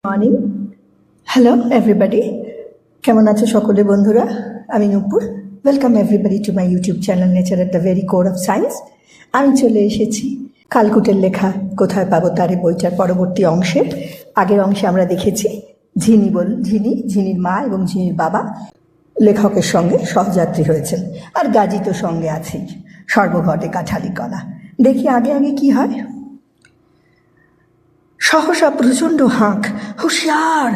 Morning. Hello everybody, কেমন আছো সকলে বন্ধুরা? আমি Nupur. Welcome everybody to my YouTube channel nature at the very core of science. আমি চলে এসেছি কালকুটের লেখা কোথায় পাবো তারে বইটার পরবর্তী অংশে। আগের অংশে আমরা দেখেছি ঝিনির মা এবং ঝিনির বাবা লেখকের সঙ্গে সহযাত্রী হয়েছেন, আর গাজী তো সঙ্গে আছেই, সর্বঘটে কাঠালি কলা। দেখি আগে আগে কি হয়। সহসা প্রচণ্ড হাঁক, হুঁশিয়ার!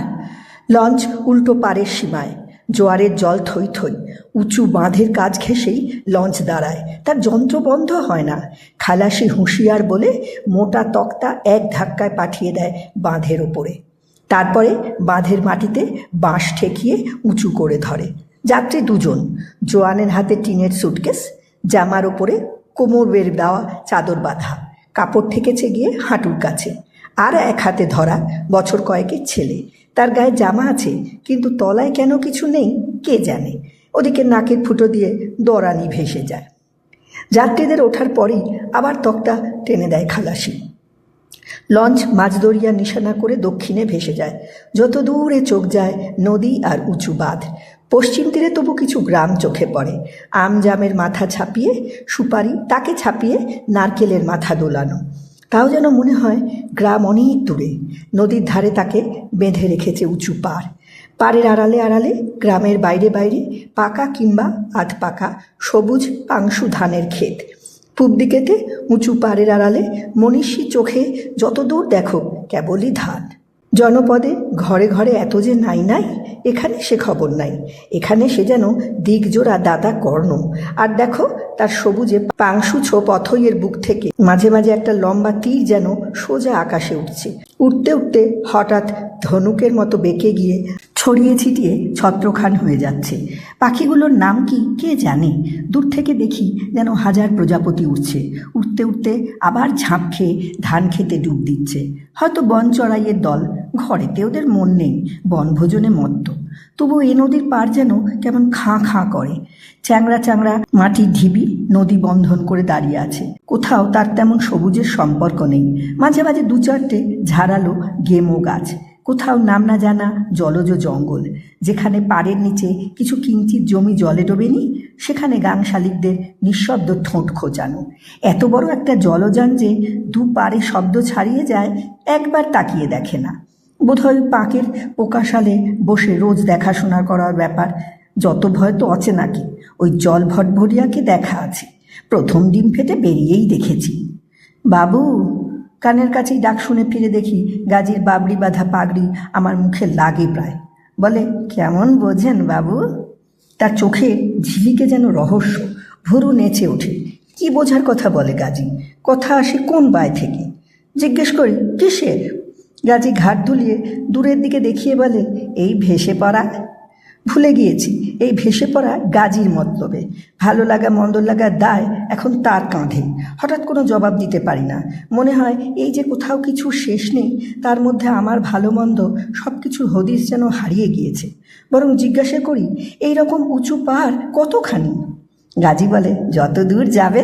লঞ্চ উল্টো পাড়ের সীমায়, জোয়ারের জল থই থই, উঁচু বাঁধের কাজ ঘেঁষেই লঞ্চ দাঁড়ায়, তার যন্ত্র বন্ধ হয় না। খালাসি হুঁশিয়ার বলে মোটা তক্তা এক ধাক্কায় পাঠিয়ে দেয় বাঁধের ওপরে। তারপরে বাঁধের মাটিতে বাঁশ ঠেকিয়ে উঁচু করে ধরে। যাত্রী দুজন, জোয়ানের হাতে টিনের সুটকেস, জামার ওপরে কোমর বের দেওয়া চাদর বাঁধা, কাপড় ঠেকেছে গিয়ে হাঁটুর কাছে। আর এক হাতে ধরা বছর কয়েকের ছেলে, তার গায়ে জামা আছে কিন্তু তলায় কেন কিছু নেই কে জানে। ওদিকে নাকের ফুটো দিয়ে দড়ানি ভেসে যায়। যাত্রীদের ওঠার পরেই আবার তক্তা টেনে দেয় খালাসি। লঞ্চ মাঝদরিয়া নিশানা করে দক্ষিণে ভেসে যায়। যত দূরে চোখ যায় নদী আর উঁচু বাঁধ। পশ্চিম তীরে তবু কিছু গ্রাম চোখে পড়ে। আম জামের মাথা ছাপিয়ে সুপারি, তাকে ছাপিয়ে নারকেলের মাথা দোলানো। তাও যেন মনে হয় গ্রাম অনেক দূরে। নদীর ধারে তাকে বেঁধে রেখেছে উঁচু পাড়। পাড়ের আড়ালে আড়ালে গ্রামের বাইরে বাইরে পাকা কিংবা আধ পাকা সবুজ পাংশু ধানের ক্ষেত। পূব দিকেতে উঁচু পাড়ের আড়ালে মনীষী চোখে যত দূর দেখো কেবলই ধান। জনপদে ঘরে ঘরে এত যে নাই নাই, এখানে সে খবর নাই। এখানে সে যেন দিকজোড়া দাদা কর্ণ। আর দেখো তার সবুজে পাংশু ছোপ অথইয়ের বুক থেকে মাঝে মাঝে একটা লম্বা তীর যেন সোজা আকাশে উঠছে। উঠতে উঠতে হঠাৎ ধনুকের মতো বেঁকে গিয়ে ছড়িয়ে ছিটিয়ে ছত্রখান হয়ে যাচ্ছে। পাখিগুলোর নাম কি কে জানে। দূর থেকে দেখি যেন হাজার প্রজাপতি উঠছে, উঠতে উঠতে আবার ঝাঁপ খেয়ে ধান খেতে ডুব দিচ্ছে। হয়তো বন চড়াইয়ের দল, ঘরেতে ওদের মন নেই, বনভোজনে মত্ত। তবু এ নদীর পাড় যেন কেমন খাঁ খাঁ করে। চ্যাংড়া চ্যাংড়া মাটির ঢিবি নদী বন্ধন করে দাঁড়িয়ে আছে। কোথাও তার তেমন সবুজের সম্পর্ক নেই। মাঝে মাঝে দু চারটে ঝাড়ালো গেমো গাছ, কোথাও নাম না জানা জলজ জঙ্গল। যেখানে পাড়ের নিচে কিছু কিঞ্চিত জমি জলে ডোবেনি, সেখানে গাং শালিকদের নিঃশব্দ ঠোঁট খোঁচানো। এত বড় একটা জলযান যে দু পাড়ে শব্দ ছাড়িয়ে যায়, একবার তাকিয়ে দেখে না। বোধহয় পাঁকের পোকাশালে বসে রোজ দেখাশোনা করার ব্যাপার। যত ভয় তো অচেনাকে, ওই জল ভটভরিয়াকে দেখা আছে। প্রথম ডিম ফেটে বেরিয়েই দেখেছি। বাবু! কানের কাছেই ডাক শুনে ফিরে দেখি গাজীর বাবড়ি বাঁধা পাগড়ি আমার মুখে লাগে প্রায়। বলে, কেমন বোঝেন বাবু? তার চোখে ঝিলিকে যেন রহস্য। ভুরু নেচে ওঠে। কি বোঝার কথা বলে গাজী? কথা আসে কোন বায় থেকে? জিজ্ঞেস করি, কিসের? গাজী ঘাট দুলিয়ে দূরের দিকে দেখিয়ে বলে, এই ভেসে পড়া। ভুলে গিয়েছি এই ভেসে পড়া গাজীর মতলবে। ভালো লাগা মন্দ লাগার দায় এখন তার কাঁধে। হঠাৎ কোনো জবাব দিতে পারি না। মনে হয় এই যে কোথাও কিছু শেষ নেই, তার মধ্যে আমার ভালো মন্দ সব কিছুর হদিস যেন হারিয়ে গিয়েছে। বরং জিজ্ঞাসা করি, এই রকম উঁচু পাহাড় কতখানি? গাজী বলে, যত দূর যাবে।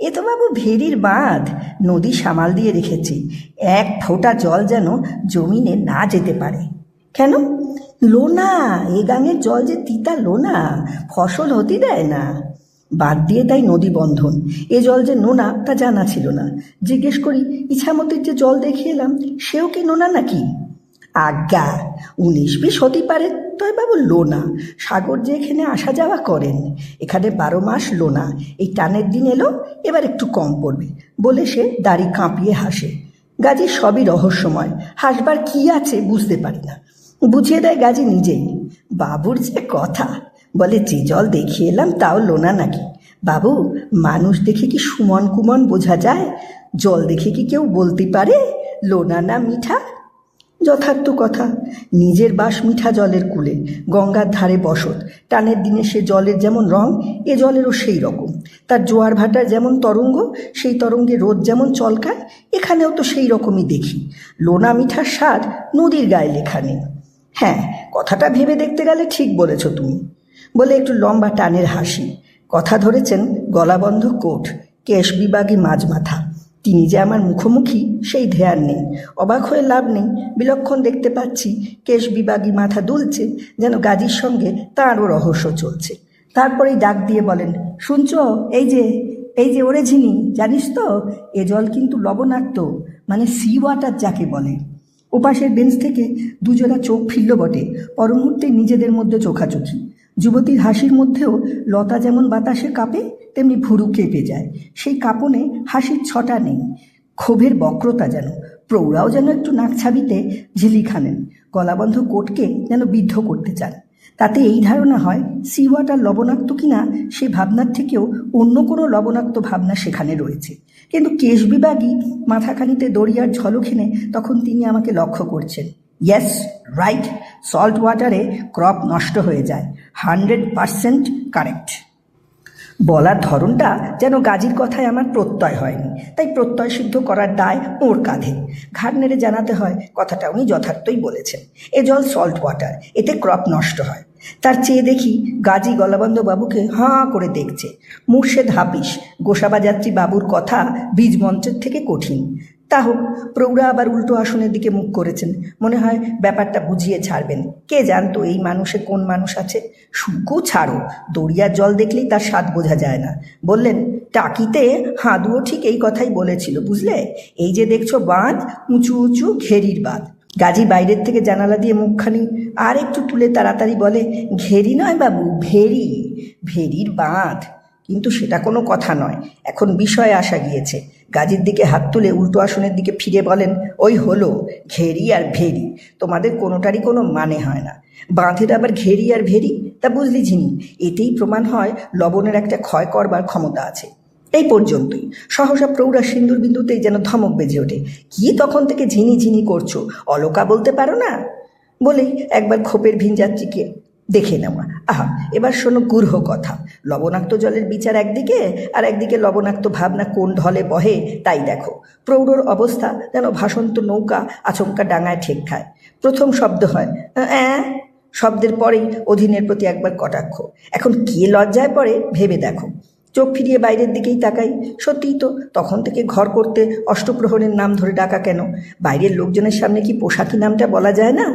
এ তো বাবু ভেরির বাঁধ, নদী সামাল দিয়ে রেখেছে। এক ফোঁটা জল যেন জমিনে না যেতে পারে। কেন? লোনা, এ গাঙের জল যে তিতা লোনা, ফসল হতে দেয় না। বাদ দিয়ে তাই নদী বন্ধন। এ জল যে নোনা তা জানা ছিল না। জিজ্ঞেস করি, ইছামতির যে জল দেখে এলাম সেও কি নোনা নাকি? আজ্ঞা, 19-20 হতে পারে, তবে বাবু লোনা। সাগর যে এখানে আসা যাওয়া করেন, এখানে 12 মাস লোনা। এই টানের দিন এলো, এবার একটু কম পড়বে বলে সে দাড়ি কাঁপিয়ে হাসে। গাজী সবই রহস্যময়, হাসবার কি আছে বুঝতে পারি না। বুঝিয়ে দেয় গাজী নিজেই। বাবুর যে কথা! বলে, যে জল দেখিয়ে এলাম তাও লোনা নাকি? বাবু, মানুষ দেখে কি সুমন কুমন বোঝা যায়? জল দেখে কি কেউ বলতে পারে লোনা না মিঠা? যথার্থ কথা। নিজের বাস মিঠা জলের কূলে, গঙ্গার ধারে বসত। টানের দিনে সে জলের যেমন রং, এ জলেরও সেই রকম। তার জোয়ার ভাটার যেমন তরঙ্গ, সেই তরঙ্গে রোদ যেমন চলকায়, এখানেও তো সেই রকমই দেখি। লোনা মিঠার স্বাদ নদীর গায়ে লেখা নেই। হ্যাঁ, কথাটা ভেবে দেখতে গেলে ঠিক বলেছ তুমি। বলে একটু লম্বা টানের হাসি। কথা ধরেছেন গলাবন্ধ কোট, কেশ বিভাগী মাঝ মাথা, তিনি যে আমার মুখোমুখি সেই ধ্যান নেই। অবাক হয়ে লাভ নেই, বিলক্ষণ দেখতে পাচ্ছি কেশ বিভাগী মাথা দুলছে, যেন গাজীর সঙ্গে তাঁরও রহস্য চলছে। তারপরেই ডাক দিয়ে বলেন, শুনছ? এই যে ওরে ঝিনি, জানিস তো এ জল কিন্তু লবণাক্ত, মানে সি ওয়াটার যাকে বলে। ওপাশের বেঞ্চ থেকে দুজনা চোখ ফিরল বটে, পরমুহূর্তে নিজেদের মধ্যে চোখাচোখি। যুবতীর হাসির মধ্যেও লতা যেমন বাতাসে কাঁপে, তেমনি ভুরু কেঁপে যায়। সেই কাঁপনে হাসির ছটা নেই, ক্ষোভের বক্রতা যেন। প্রৌঢ়াও যেন একটু নাক ছাবিতে ঝিলি খানেন, গলাবন্ধ কোটকে যেন বিদ্ধ করতে চান। তাতে এই ধারণা হয় সি ওয়াটার লবণাক্ত কিনা সে ভাবনার থেকেও অন্য কোনো লবণাক্ত ভাবনা সেখানে রয়েছে। কিন্তু কেশ বিভাগী মাথাখানিতে দরিয়ার ঝলক এনে তখন তিনি আমাকে লক্ষ্য করছেন। ইয়েস, রাইট, সল্ট ওয়াটারে ক্রপ নষ্ট হয়ে যায়, 100% কারেক্ট। বলার ধরনটা যেন গাজীর কথায় আমার প্রত্যয় হয়নি, তাই প্রত্যয় সিদ্ধ করার দায় ওর কাঁধে। ঘাড় নেড়ে জানাতে হয় কথাটা উনি যথার্থই বলেছেন। এ জল সল্ট ওয়াটার, এতে ক্রপ নষ্ট হয়। তার চেয়ে দেখি গাজী গলাবন্ধ বাবুকে হাঁ করে দেখছে। মুর্শেদ হাফিস গোসাবা যাত্রী বাবুর কথা বীজ মন্ত্রের থেকে কঠিন। তা হোক, প্রৌঢ়া আবার উল্টো আসনের দিকে মুখ করেছেন, মনে হয় ব্যাপারটা বুঝিয়ে ছাড়বেন। কে জানতো এই মানুষে কোন মানুষ আছে। শুকু ছাড়ো, দরিয়ার জল দেখলেই তার স্বাদ বোঝা যায় না। বললেন, টাকিতে হাঁদুও ঠিক এই কথাই বলেছিল, বুঝলে? এই যে দেখছো বাঁধ, উঁচু উঁচু ঘেরির বাঁধ। গাজী বাইরের থেকে জানালা দিয়ে মুখখানি আর একটু তুলে তাড়াতাড়ি বলে, ঘেরি নয় বাবু, ভেরি, ভেরির বাঁধ। কিন্তু সেটা কোনো কথা নয়, এখন বিষয়ে আসা গিয়েছে। গাজীর দিকে হাত তুলে উল্টো আসনের দিকে ফিরে বলেন, ওই হলো ঘেরি আর ভেরি, তোমাদের কোনোটারই কোনো মানে হয় না। বাঁধের আবার ঘেরি আর ভেরি, তা বুঝলি ঝিনি? এতেই প্রমাণ হয় লবণের একটা ক্ষয় করবার ক্ষমতা আছে। এই পর্যন্তই। সহসা প্রৌঢ়া সিন্দুর বিন্দুতেই যেন ধমক বেজে ওঠে, কি তখন থেকে ঝিনি ঝিনি করছো, অলকা বলতে পারো না? বলেই একবার খোপের ভিনযাত্রীকে দেখে নেওয়া। আহা, এবার শোনো গূঢ় কথা। লবণাক্ত জলের বিচার একদিকে, আর একদিকে লবণাক্ত ভাবনা কোন ঢলে বহে তাই দেখো। প্রৌঢ়র অবস্থা যেন ভাসন্ত নৌকা আচমকা ডাঙায় ঠেক খায়। প্রথম শব্দ হয় শব্দের পরেই অধীনের প্রতি একবার কটাক্ষ। এখন কে লজ্জায় পড়ে ভেবে দেখো। চোখ ফিরিয়ে বাইরের দিকেই তাকাই। সত্যিই তো, তখন থেকে ঘর করতে অষ্টপ্রহরের নাম ধরে ডাকা কেন? বাইরের লোকজনের সামনে কি পোশাকি নামটা বলা যায় না?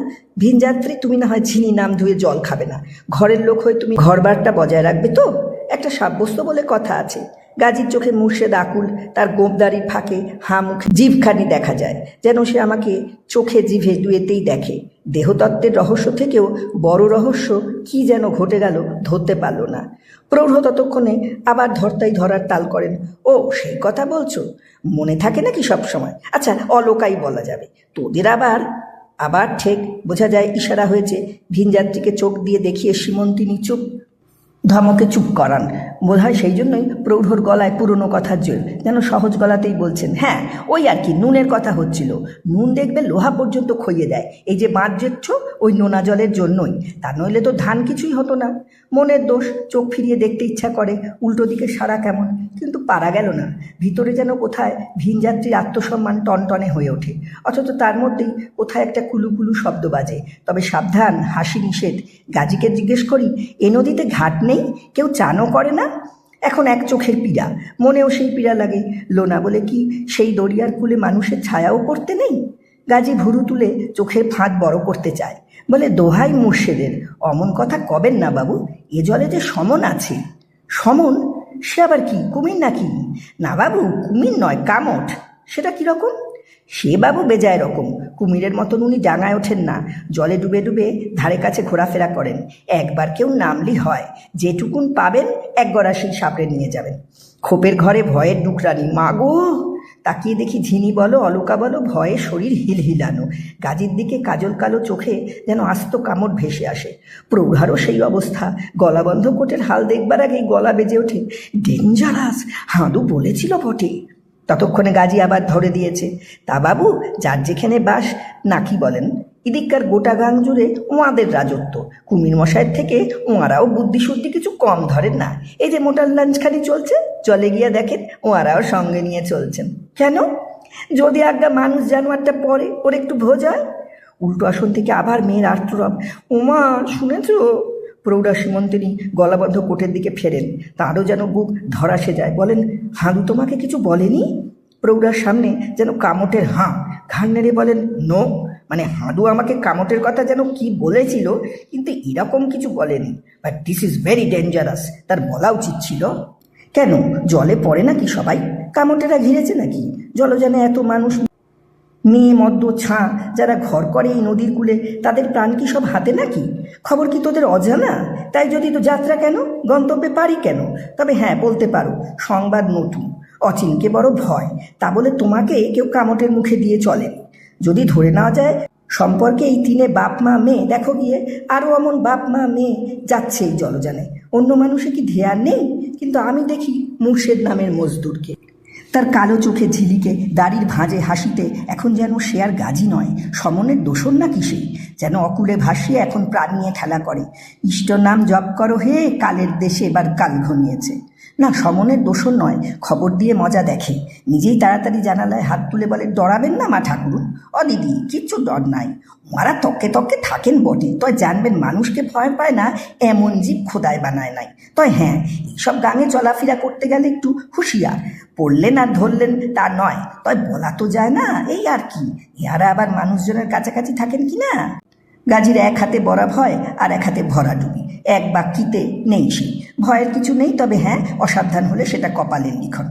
ভিনযাত্রী, তুমি না হয় ঝিনি নাম ধুয়ে জল খাবে না, ঘরের লোক হয়ে তুমি ঘরবারটা বজায় রাখবে তো? একটা সাব্যস্ত বলে কথা আছে। গাজীর চোখে মুর্শেদ আকুল, তার গোঁপদারির ফাঁকে হাঁ মুখে জিভখানি দেখা যায়, যেন সে আমাকে চোখে জিভে দুয়েতেই দেখে। দেহতত্ত্বের রহস্য থেকেও বড় রহস্য কি যেন ঘটে গেল, ধরতে পারল না। প্রৌঢ় ততক্ষণে আবার ধরতাই ধরার তাল করেন। ও, সেই কথা বলছো? মনে থাকে নাকি সব সময়? আচ্ছা, অলকাই বলা যাবে। তোদের আবার আবার ঠেক বোঝা যায় ইশারা হয়েছে। ভিনযাত্রীকে চোখ দিয়ে দেখিয়ে সীমন্তিনী চুপ, ধমকে চুপ করান। বোধহয় সেই জন্যই প্রৌঢ়র গলায় পুরনো কথার জোর, যেন সহজ গলাতেই বলছেন, হ্যাঁ ওই আর কি, নুনের কথা হচ্ছিল। নুন দেখবে লোহা পর্যন্ত খইয়ে দেয়। এই যে বাঁধ দেখছ, ওই নোনা জলের জন্যই। তা নইলে তো ধান কিছুই হতো না। মনের দোষ, চোখ ফিরিয়ে দেখতে ইচ্ছা করে উল্টো দিকে সারা কেমন, কিন্তু পারা গেল না। ভিতরে যেন কোথায় ভিনযাত্রীর আত্মসম্মান টনটনে হয়ে ওঠে, অথচ তার মধ্যেই কোথায় একটা কুলুকুলু শব্দ বাজে। তবে সাবধান, হাসি নিষেধ। গাজীকে জিজ্ঞেস করি, এ নদীতে ঘাট নেই? কেউ চানও করে না? এখন এক চোখের পীড়া, মনেও সেই পীড়া লাগে। লোনা বলে কি সেই দরিয়ার কূলে মানুষের ছায়াও পড়তে নেই? গাজী ভুরু তুলে চোখের ফাঁদ বড় করতে চায়, বলে, দোহাই মুর্শেদের, অমন কথা কবেন না বাবু। এ জলে যে সমন আছে। সমন? সে আবার কি, কুমির নাকি? না বাবু, কুমির নয়, কামট। সেটা কীরকম? সে বাবু বেজায় রকম। কুমিরের মতন উনি ডাঙায় ওঠেন না, জলে ডুবে ডুবে ধারে কাছে ঘোরাফেরা করেন। একবার কেউ নামলি হয়, যেটুকুন পাবেন এক গড়াশি সাপড়ে নিয়ে যাবেন। খোপের ঘরে ভয়ের ডুকরানি, মাগো! তাকিয়ে দেখি ঝিনি বলো অলকা বলো, ভয়ে শরীর হিলহিলানো। গাজীর দিকে কাজল কালো চোখে যেন আস্ত কামড় ভেসে আসে। প্রৌঢ়ারও সেই অবস্থা। গলাবন্ধ কোটের হাল দেখবার আগেই গলা বেজে ওঠে, ডেঞ্জারাস, হাঁদু বলেছিল বটে। ততক্ষণে গাজী আবার ধরে দিয়েছে, তা বাবু, যার যেখানে বাস নাকি বলেন, এদিককার গোটা গাং জুড়ে ওঁদের রাজত্ব। কুমির মশাইয়ের থেকে ওঁরাও বুদ্ধিশুদ্ধি কিছু কম ধরেন না। এই যে মোটার লাঞ্চখানি চলছে, চলে গিয়ে দেখেন ওঁরাও সঙ্গে নিয়ে চলছেন। কেন? যদি আজ্ঞা মানুষ জানোয়ারটা পরে ওর একটু ভোজ হয়। উল্টো আসন থেকে আবার মেয়ের আর্তরব, ওমা, শুনেছ? প্রৌঢ়া সীমন্তিনী গলাবদ্ধ কোটের দিকে ফেরেন, তারও যেন বুক ধরাসে যায়। বলেন, হাঁদু তোমাকে কিছু বলেনি? প্রৌঢ়ার সামনে যেন কামটের হাঁ ঘাড় নেড়ে বলেন, নো। মানে হাঁদু আমাকে কামটের কথা যেন কি বলেছিল, কিন্তু এরকম কিছু বলেনি। But this is very dangerous, তার বলা উচিত ছিল। কেন, জলে পড়ে নাকি সবাই? কামটেরা ঘিরেছে নাকি? জলযানে এত মানুষ, মেয়ে মদ্য ছাঁ যারা ঘর করে এই নদীর কূলে, তাদের প্রাণ কি সব হাতে নাকি? খবর কি তোদের অজানা? তাই যদি তো যাত্রা কেন, গন্তব্যে পারি কেন? তবে হ্যাঁ, বলতে পারো সংবাদ নতুন, অচিনকে বড় ভয়। তা বলে তোমাকে কেউ কামটের মুখে দিয়ে চলেনি। যদি ধরে নেওয়া যায় সম্পর্কে এই তিনে বাপ মা মেয়ে, দেখো গিয়ে আরও অমন বাপ মা মেয়ে যাচ্ছে এই জলযানে। অন্য মানুষে কি ধ্যান নেই? কিন্তু আমি দেখি মুর্শেদ নামের মজদুরকে, তার কালো চোখে ঝিলিকে, দাড়ির ভাঁজে হাসিতে এখন যেন সে আর গাজী নয়, সমনের দোসর না কিসে, যেন অকুলে ভাসিয়ে এখন প্রাণ নিয়ে খেলা করে। ইষ্ট নাম জপ করো হে, কালের দেশে এবার কাল ঘনিয়েছে। না, সমনের দোসর নয়, খবর দিয়ে মজা দেখে। নিজেই তাড়াতাড়ি জানালায় হাত তুলে বলে, ডরাবেন না মা ঠাকুরুন। অ দিদি, কিচ্ছু ডর নাই। ওরা তকে তকে থাকেন বটে, তয় জানবেন মানুষকে ভয় পায় না এমন জীব খোদায় বানায় নাই। তয় হ্যাঁ, এইসব গাঙে চলাফেরা করতে গেলে একটু হুঁশিয়ার। পড়লেন আর ধরলেন তা নয়, তয় বলা তো যায় না, এই আর কি। ইহারা আবার মানুষজনের কাছাকাছি থাকেন কি না। গাজীর এক হাতে বরা ভয় আর এক হাতে ভরা ডুবি, এক বাক্যিতে নেই সে। ভয়ের কিছু নেই, তবে হ্যাঁ, অসাবধান হলে সেটা কপালের লিখন।